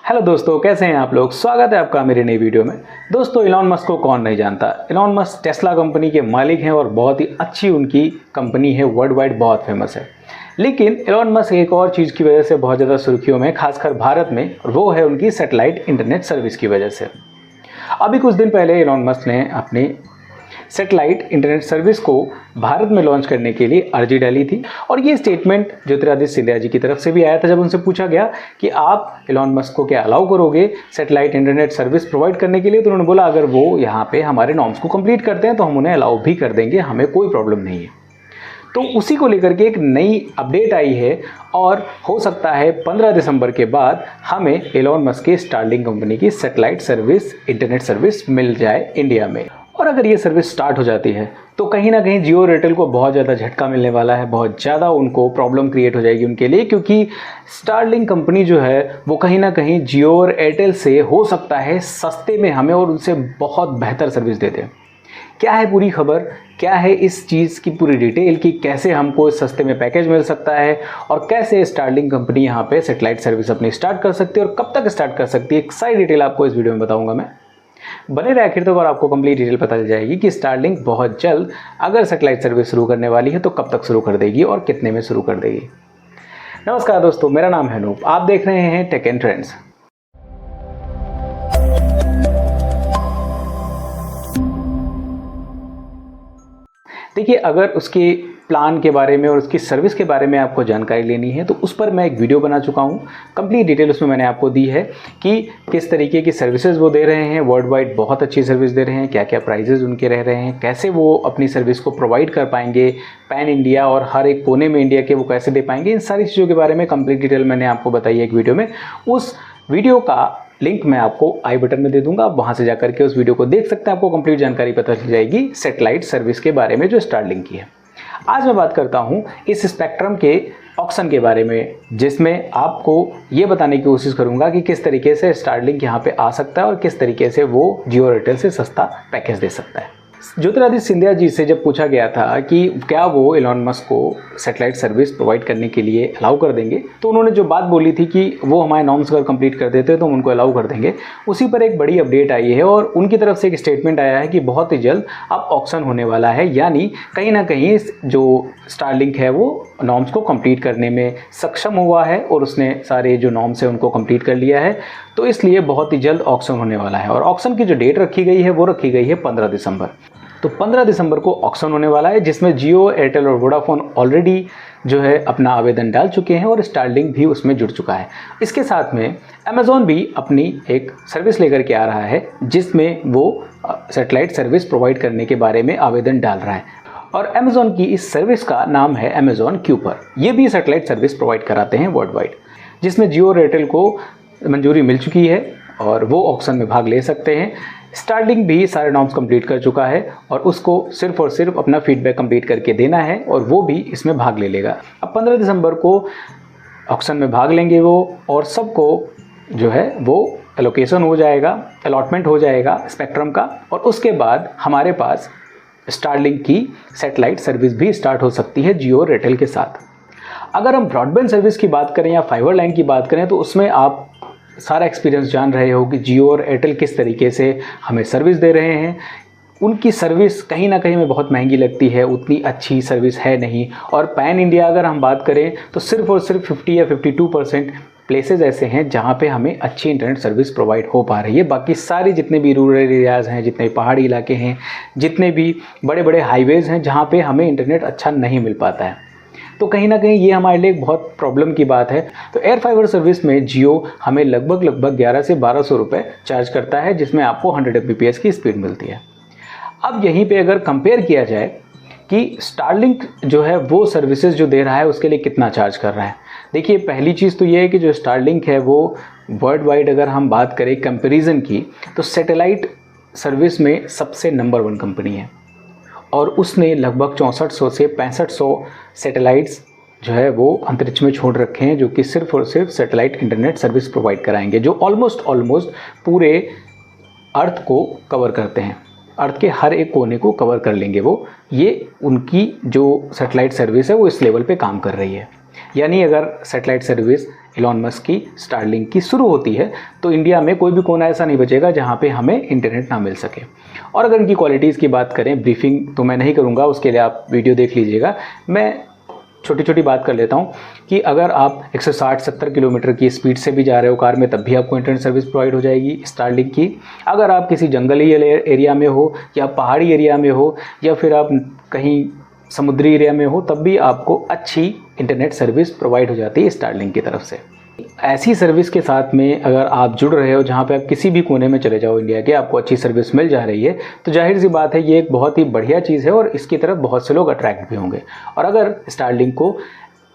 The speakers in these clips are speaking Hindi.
हेलो दोस्तों, कैसे हैं आप लोग। स्वागत है आपका मेरे नई वीडियो में। दोस्तों, इलॉन मस्क को कौन नहीं जानता। इलॉन मस्क टेस्ला कंपनी के मालिक हैं और बहुत ही अच्छी उनकी कंपनी है, वर्ल्ड वाइड बहुत फेमस है। लेकिन इलॉन मस्क एक और चीज़ की वजह से बहुत ज़्यादा सुर्खियों में, खासकर भारत में, और वो है उनकी सैटेलाइट इंटरनेट सर्विस की वजह से। अभी कुछ दिन पहले इलॉन मस्क ने अपनी सैटेलाइट इंटरनेट सर्विस को भारत में लॉन्च करने के लिए अर्जी डाली थी और ये स्टेटमेंट ज्योतिरादित्य सिंधिया जी की तरफ से भी आया था। जब उनसे पूछा गया कि आप इलॉन मस्क को क्या अलाउ करोगे सैटेलाइट इंटरनेट सर्विस प्रोवाइड करने के लिए, तो उन्होंने बोला अगर वो यहाँ पे हमारे नॉर्म्स को कंप्लीट करते हैं तो हम उन्हें अलाउ भी कर देंगे, हमें कोई प्रॉब्लम नहीं है। तो उसी को लेकर के एक नई अपडेट आई है और हो सकता है 15 दिसंबर के बाद हमें इलॉन मस्क की स्टारलिंक कंपनी की सैटेलाइट सर्विस इंटरनेट सर्विस मिल जाए इंडिया में। और अगर ये सर्विस स्टार्ट हो जाती है तो कहीं ना कहीं जियो एयरटेल को बहुत ज़्यादा झटका मिलने वाला है, बहुत ज़्यादा उनको प्रॉब्लम क्रिएट हो जाएगी उनके लिए, क्योंकि स्टारलिंक कंपनी जो है वो कहीं ना कहीं जियो और एयरटेल से हो सकता है सस्ते में हमें और उनसे बहुत बेहतर सर्विस देते हैं। क्या है पूरी खबर, क्या है इस चीज़ की पूरी डिटेल कि कैसे हमको सस्ते में पैकेज मिल सकता है और कैसे स्टारलिंक कंपनी यहाँ पे सैटेलाइट सर्विस अपनी स्टार्ट कर सकती है और कब तक स्टार्ट कर सकती है, एक सारी डिटेल आपको इस वीडियो में बताऊंगा मैं। बने रहे आखिर तक और आपको कंप्लीट डिटेल पता चल जाएगी कि स्टारलिंक बहुत जल्द अगर सैटेलाइट सर्विस शुरू करने वाली है तो कब तक शुरू कर देगी और कितने में शुरू कर देगी। नमस्कार दोस्तों, मेरा नाम है अनूप, आप देख रहे हैं टेक एंड ट्रेंड्स। देखिए, अगर उसके प्लान के बारे में और उसकी सर्विस के बारे में आपको जानकारी लेनी है तो उस पर मैं एक वीडियो बना चुका हूँ। कंप्लीट डिटेल उसमें मैंने आपको दी है कि किस तरीके की सर्विसेज वो दे रहे हैं, वर्ल्ड वाइड बहुत अच्छी सर्विस दे रहे हैं, क्या क्या प्राइजेज उनके रह रहे हैं, कैसे वो अपनी सर्विस को प्रोवाइड कर पाएंगे पैन इंडिया और हर एक कोने में इंडिया के वो कैसे दे पाएंगे। इन सारी चीज़ों के बारे में कंप्लीट डिटेल मैंने आपको बताई है एक वीडियो में। उस वीडियो का लिंक मैं आपको आई बटन में दे दूंगा, आप वहाँ से जाकर के उस वीडियो को देख सकते हैं, आपको कंप्लीट जानकारी पता चल जाएगी सैटेलाइट सर्विस के बारे में जो स्टारलिंक की है। आज मैं बात करता हूँ इस स्पेक्ट्रम के ऑक्शन के बारे में, जिसमें आपको ये बताने की कोशिश करूँगा कि किस तरीके से स्टारलिंक यहाँ पे आ सकता है और किस तरीके से वो जियो एयरटेल से सस्ता पैकेज दे सकता है। ज्योतिरादित्य सिंधिया जी से जब पूछा गया था कि क्या वो इलॉन मस्क को सैटेलाइट सर्विस प्रोवाइड करने के लिए अलाउ कर देंगे, तो उन्होंने जो बात बोली थी कि वो हमारे नॉर्म्स अगर कंप्लीट कर देते तो हम उनको अलाउ कर देंगे, उसी पर एक बड़ी अपडेट आई है और उनकी तरफ से एक स्टेटमेंट आया है कि बहुत ही जल्द अब ऑक्शन होने वाला है। यानी कहीं ना कहीं जो स्टारलिंक है वो नॉर्म्स को कंप्लीट करने में सक्षम हुआ है और उसने सारे जो नॉर्म्स है उनको कंप्लीट कर लिया है, तो इसलिए बहुत ही जल्द ऑक्शन होने वाला है। और ऑक्शन की जो डेट रखी गई है वो रखी गई है 15 दिसंबर। तो 15 दिसंबर को ऑक्शन होने वाला है, जिसमें जियो, एयरटेल और वोडाफोन ऑलरेडी जो है अपना आवेदन डाल चुके हैं और स्टारलिंक भी उसमें जुड़ चुका है। इसके साथ में अमेज़ॉन भी अपनी एक सर्विस लेकर के आ रहा है जिसमें वो सैटेलाइट सर्विस प्रोवाइड करने के बारे में आवेदन डाल रहा है और अमेज़ॉन की इस सर्विस का नाम है अमेज़ॉन क्यूपर। ये भी सैटेलाइट सर्विस प्रोवाइड कराते हैं वर्ल्ड वाइड, जिसमें जियो और एयरटेल को मंजूरी मिल चुकी है और वो ऑक्शन में भाग ले सकते हैं। स्टारलिंक भी सारे नॉर्म्स कंप्लीट कर चुका है और उसको सिर्फ और सिर्फ अपना फीडबैक कंप्लीट करके देना है और वो भी इसमें भाग ले लेगा। अब 15 दिसंबर को ऑक्शन में भाग लेंगे वो और सबको जो है वो एलोकेशन हो जाएगा, अलॉटमेंट हो जाएगा स्पेक्ट्रम का, और उसके बाद हमारे पास स्टारलिंक की सैटेलाइट सर्विस भी स्टार्ट हो सकती है जियो और एयरटेल के साथ। अगर हम ब्रॉडबैंड सर्विस की बात करें या फाइबर लाइन की बात करें तो उसमें आप सारा एक्सपीरियंस जान रहे हो कि जियो और एयरटेल किस तरीके से हमें सर्विस दे रहे हैं। उनकी सर्विस कहीं ना कहीं में बहुत महंगी लगती है, उतनी अच्छी सर्विस है नहीं। और पैन इंडिया अगर हम बात करें तो सिर्फ और सिर्फ 50 या 52% प्लेसेस ऐसे हैं जहाँ पे हमें अच्छी इंटरनेट सर्विस प्रोवाइड हो पा रही है। बाकी सारे जितने भी रूरल एरियाज़ हैं, जितने पहाड़ी इलाके हैं, जितने भी बड़े बड़े हाईवेज़ हैं जहाँ पे हमें इंटरनेट अच्छा नहीं मिल पाता है, तो कहीं ना कहीं ये हमारे लिए बहुत प्रॉब्लम की बात है। तो एयर फाइबर सर्विस में जियो हमें लगभग 1100 से 1200 रुपये चार्ज करता है, जिसमें आपको 100 Mbps की स्पीड मिलती है। अब यहीं पे अगर कंपेयर किया जाए कि स्टारलिंक जो है वो सर्विसेज जो दे रहा है उसके लिए कितना चार्ज कर रहा है, देखिए पहली चीज़ तो ये है कि जो स्टारलिंक है वो वर्ल्ड वाइड अगर हम बात करें कंपेरिजन की तो सैटेलाइट सर्विस में सबसे नंबर 1 कंपनी है और उसने लगभग 6400 से 6500 सैटेलाइट्स जो है वो अंतरिक्ष में छोड़ रखे हैं, जो कि सिर्फ और सिर्फ सैटेलाइट इंटरनेट सर्विस प्रोवाइड कराएंगे, जो ऑलमोस्ट पूरे अर्थ को कवर करते हैं, अर्थ के हर एक कोने को कवर कर लेंगे वो। ये उनकी जो सैटेलाइट सर्विस है वो इस लेवल पे काम कर रही है। यानी अगर सैटेलाइट सर्विस एलोन मस्क की स्टारलिंक की शुरू होती है तो इंडिया में कोई भी कोना ऐसा नहीं बचेगा जहाँ पे हमें इंटरनेट ना मिल सके। और अगर इनकी क्वालिटीज़ की बात करें, ब्रीफिंग तो मैं नहीं करूँगा, उसके लिए आप वीडियो देख लीजिएगा। मैं छोटी छोटी बात कर लेता हूँ कि अगर आप 160-70 किलोमीटर की स्पीड से भी जा रहे हो कार में, तब भी आपको इंटरनेट सर्विस प्रोवाइड हो जाएगी स्टारलिंक की। अगर आप किसी जंगली एरिया में हो या पहाड़ी एरिया में हो या फिर आप कहीं समुद्री एरिया में हो, तब भी आपको अच्छी इंटरनेट सर्विस प्रोवाइड हो जाती है स्टारलिंक की तरफ से। ऐसी सर्विस के साथ में अगर आप जुड़ रहे हो जहाँ पे आप किसी भी कोने में चले जाओ इंडिया के, आपको अच्छी सर्विस मिल जा रही है, तो जाहिर सी बात है ये एक बहुत ही बढ़िया चीज़ है और इसकी तरफ बहुत से लोग अट्रैक्ट भी होंगे। और अगर स्टारलिंक को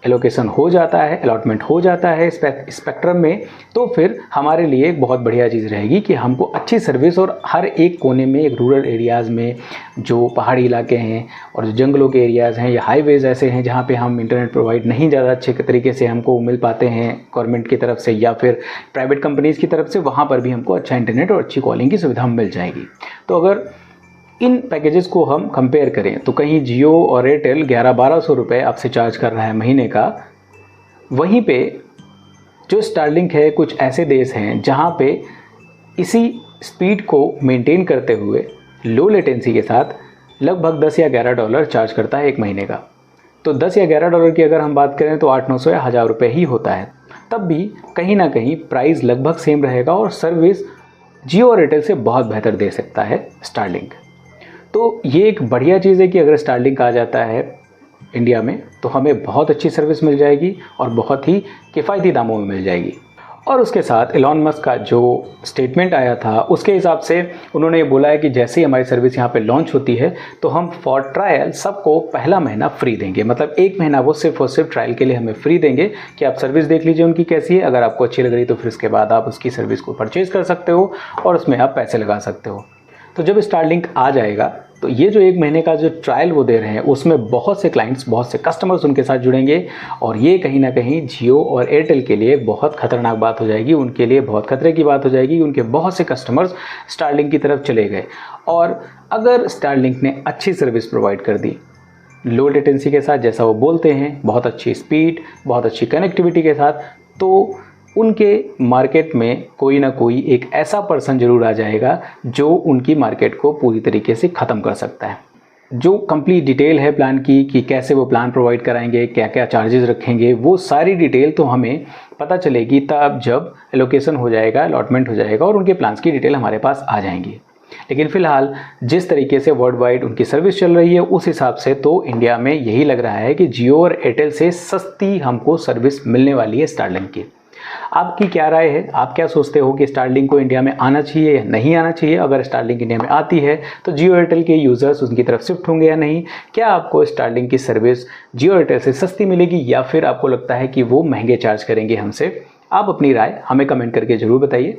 एलोकेशन हो जाता है, अलॉटमेंट हो जाता है स्पेक्ट्रम में, तो फिर हमारे लिए एक बहुत बढ़िया चीज़ रहेगी कि हमको अच्छी सर्विस और हर एक कोने में, एक रूरल एरियाज़ में, जो पहाड़ी इलाके हैं और जो जंगलों के एरियाज़ हैं या हाईवेज़ ऐसे हैं जहाँ पे हम इंटरनेट प्रोवाइड नहीं ज़्यादा अच्छे तरीके से हमको मिल पाते हैं गवर्नमेंट की तरफ से या फिर प्राइवेट कंपनीज़ की तरफ से, वहाँ पर भी हमको अच्छा इंटरनेट और अच्छी कॉलिंग की सुविधा मिल जाएगी। तो अगर इन पैकेजेस को हम कंपेयर करें तो कहीं जियो और एयरटेल 1100-1200 रुपये आपसे चार्ज कर रहा है महीने का, वहीं पे जो स्टारलिंक है कुछ ऐसे देश हैं जहां पे इसी स्पीड को मेंटेन करते हुए लो लेटेंसी के साथ लगभग $10 या $11 चार्ज करता है एक महीने का। तो $10 या $11 की अगर हम बात करें तो 800-900 या 1000 रुपये ही होता है। तब भी कहीं ना कहीं प्राइस लगभग सेम रहेगा और सर्विस जियो और एयरटेल से बहुत बेहतर दे सकता है स्टारलिंक। तो ये एक बढ़िया चीज़ है कि अगर स्टारलिंक आ जाता है इंडिया में तो हमें बहुत अच्छी सर्विस मिल जाएगी और बहुत ही किफ़ायती दामों में मिल जाएगी। और उसके साथ एलोन मस्क का जो स्टेटमेंट आया था उसके हिसाब से उन्होंने ये बोला है कि जैसे ही हमारी सर्विस यहाँ पे लॉन्च होती है तो हम फॉर ट्रायल सबको पहला महीना फ्री देंगे। मतलब एक महीना वो सिर्फ और सिर्फ ट्रायल के लिए हमें फ्री देंगे कि आप सर्विस देख लीजिए उनकी कैसी है। अगर आपको अच्छी लग रही तो फिर उसके बाद आप उसकी सर्विस को परचेज़ कर सकते हो और उसमें आप पैसे लगा सकते हो। तो जब स्टारलिंक आ जाएगा तो ये जो एक महीने का जो ट्रायल वो दे रहे हैं उसमें बहुत से क्लाइंट्स, बहुत से कस्टमर्स उनके साथ जुड़ेंगे और ये कहीं ना कहीं जियो और एयरटेल के लिए बहुत ख़तरनाक बात हो जाएगी, उनके लिए बहुत खतरे की बात हो जाएगी। उनके बहुत से कस्टमर्स स्टारलिंक की तरफ चले गए। और अगर स्टारलिंक ने अच्छी सर्विस प्रोवाइड कर दी लो लेटेंसी के साथ, जैसा वो बोलते हैं, बहुत अच्छी स्पीड, बहुत अच्छी कनेक्टिविटी के साथ, तो उनके मार्केट में कोई ना कोई एक ऐसा पर्सन ज़रूर आ जाएगा जो उनकी मार्केट को पूरी तरीके से ख़त्म कर सकता है। जो कंप्लीट डिटेल है प्लान की कि कैसे वो प्लान प्रोवाइड कराएंगे, क्या क्या चार्जेस रखेंगे, वो सारी डिटेल तो हमें पता चलेगी तब जब एलोकेशन हो जाएगा, अलॉटमेंट हो जाएगा और उनके प्लान्स की डिटेल हमारे पास आ जाएंगी। लेकिन फ़िलहाल जिस तरीके से वर्ल्ड वाइड उनकी सर्विस चल रही है उस हिसाब से तो इंडिया में यही लग रहा है कि जियो और एयरटेल से सस्ती हमको सर्विस मिलने वाली है स्टारलिंक की। आपकी क्या राय है? आप क्या सोचते हो कि स्टारलिंक को इंडिया में आना चाहिए या नहीं आना चाहिए? अगर स्टारलिंक इंडिया में आती है तो जियो एयरटेल के यूज़र्स उनकी तरफ शिफ्ट होंगे या नहीं? क्या आपको स्टारलिंक की सर्विस जियो एयरटेल से सस्ती मिलेगी या फिर आपको लगता है कि वो महंगे चार्ज करेंगे हमसे? आप अपनी राय हमें कमेंट करके ज़रूर बताइए।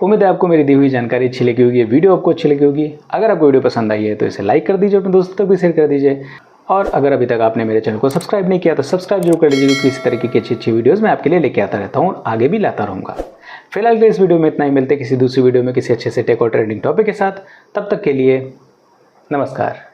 उम्मीद है आपको मेरी दी हुई जानकारी अच्छी लगी होगी, वीडियो आपको अच्छी लगी होगी। अगर आपको वीडियो पसंद आई है तो इसे लाइक कर दीजिए, अपने दोस्तों तक भी शेयर कर दीजिए। और अगर अभी तक आपने मेरे चैनल को सब्सक्राइब नहीं किया तो सब्सक्राइब जरूर कर लीजिए, क्योंकि इसी तरीके की अच्छी अच्छी वीडियोस मैं आपके लिए लेके आता रहता हूँ और आगे भी लाता रहूँगा। फिलहाल के इस वीडियो में इतना ही, मिलते किसी दूसरी वीडियो में किसी अच्छे से टेक और ट्रेंडिंग टॉपिक के साथ। तब तक के लिए नमस्कार।